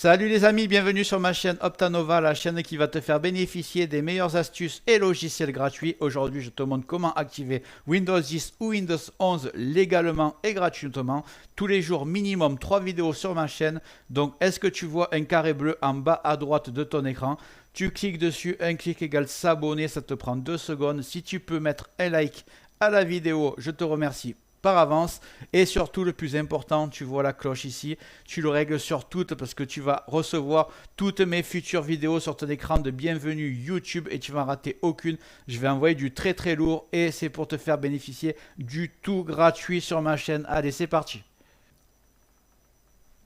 Salut les amis, bienvenue sur ma chaîne Optanova, la chaîne qui va te faire bénéficier des meilleures astuces et logiciels gratuits. Aujourd'hui, je te montre comment activer Windows 10 ou Windows 11 légalement et gratuitement. Tous les jours, minimum 3 vidéos sur ma chaîne. Donc, est-ce que tu vois un carré bleu en bas à droite de ton écran? Tu cliques dessus, un clic égale s'abonner, ça te prend 2 secondes. Si tu peux mettre un like à la vidéo, je te remercie par avance. Et surtout, le plus important, tu vois la cloche ici, tu le règles sur toutes parce que tu vas recevoir toutes mes futures vidéos sur ton écran de bienvenue YouTube et tu vas en rater aucune. Je vais envoyer du très lourd et c'est pour te faire bénéficier du tout gratuit sur ma chaîne. Allez, c'est parti.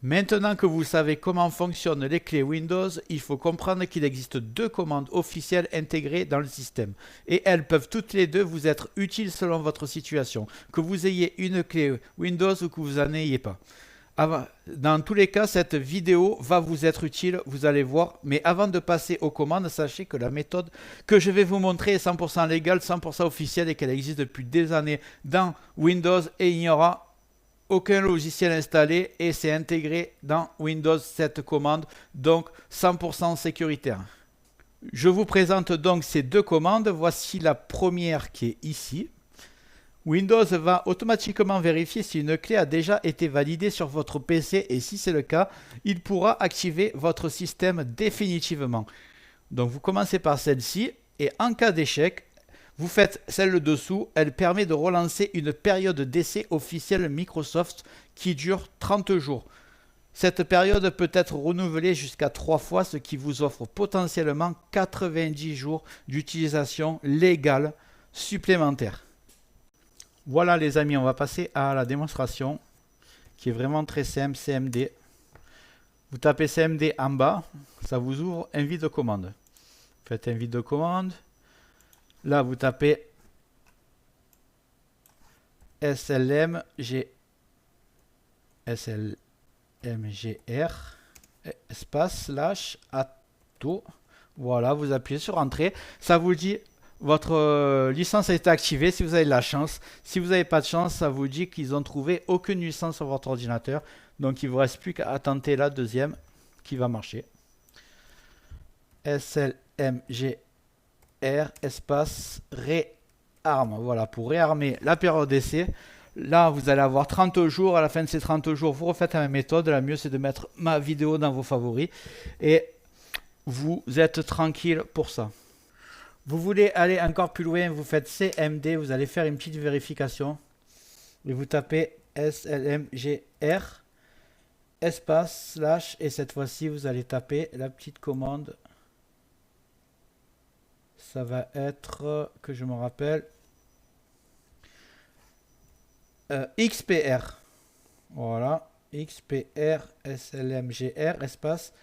Maintenant que vous savez comment fonctionnent les clés Windows, il faut comprendre qu'il existe deux commandes officielles intégrées dans le système. Et elles peuvent toutes les deux vous être utiles selon votre situation. Que vous ayez une clé Windows ou que vous n'en ayez pas. Dans tous les cas, cette vidéo va vous être utile, vous allez voir. Mais avant de passer aux commandes, sachez que la méthode que je vais vous montrer est 100% légale, 100% officielle et qu'elle existe depuis des années dans Windows et il n'y aura aucun logiciel installé et c'est intégré dans Windows cette commande, donc 100% sécuritaire. Je vous présente donc ces deux commandes. Voici la première qui est ici. Windows va automatiquement vérifier si une clé a déjà été validée sur votre PC et si c'est le cas, il pourra activer votre système définitivement. Donc vous commencez par celle-ci et en cas d'échec, vous faites celle dessous, elle permet de relancer une période d'essai officielle Microsoft qui dure 30 jours. Cette période peut être renouvelée jusqu'à 3 fois, ce qui vous offre potentiellement 90 jours d'utilisation légale supplémentaire. Voilà les amis, on va passer à la démonstration qui est vraiment très simple, CMD. Vous tapez CMD en bas, ça vous ouvre un vide de commande. Faites un vide de commande. Là, vous tapez slmgr espace slash atto. Voilà, vous appuyez sur entrée. Ça vous dit votre licence a été activée si vous avez de la chance. Si vous n'avez pas de chance, ça vous dit qu'ils ont trouvé aucune licence sur votre ordinateur. Donc, il ne vous reste plus qu'à tenter la deuxième qui va marcher. slmgr espace réarme. Voilà, pour réarmer la période d'essai. Là, vous allez avoir 30 jours. À la fin de ces 30 jours, vous refaites la même méthode. La mieux, c'est de mettre ma vidéo dans vos favoris. Et vous êtes tranquille pour ça. Vous voulez aller encore plus loin, vous faites CMD. Vous allez faire une petite vérification. Et vous tapez slmgr espace slash. Et cette fois-ci, vous allez taper la petite commande. Ça va être, que je me rappelle, XPR. Voilà, XPR, slmgr, espace,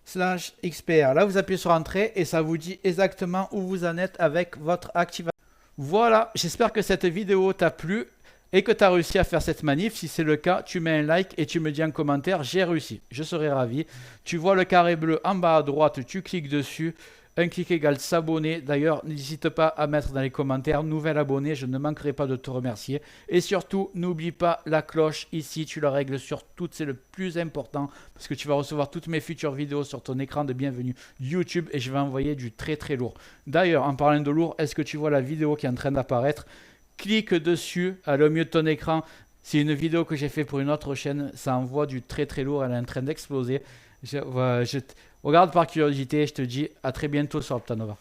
slash XPR. Là, vous appuyez sur Entrée et ça vous dit exactement où vous en êtes avec votre activation. Voilà, j'espère que cette vidéo t'a plu et que tu as réussi à faire cette manip. Si c'est le cas, tu mets un like et tu me dis en commentaire, j'ai réussi. Je serai ravi. Tu vois le carré bleu en bas à droite, tu cliques dessus. Un clic égale s'abonner. D'ailleurs, n'hésite pas à mettre dans les commentaires nouvel abonné. Je ne manquerai pas de te remercier. Et surtout, n'oublie pas la cloche ici. Tu la règles sur toutes. C'est le plus important parce que tu vas recevoir toutes mes futures vidéos sur ton écran de bienvenue YouTube et je vais envoyer du très lourd. D'ailleurs, en parlant de lourd, est-ce que tu vois la vidéo qui est en train d'apparaître? Clique dessus, elle est au milieu de ton écran. C'est une vidéo que j'ai fait pour une autre chaîne. Ça envoie du très lourd. Elle est en train d'exploser. Regarde par curiosité, je te dis à très bientôt sur Optanova.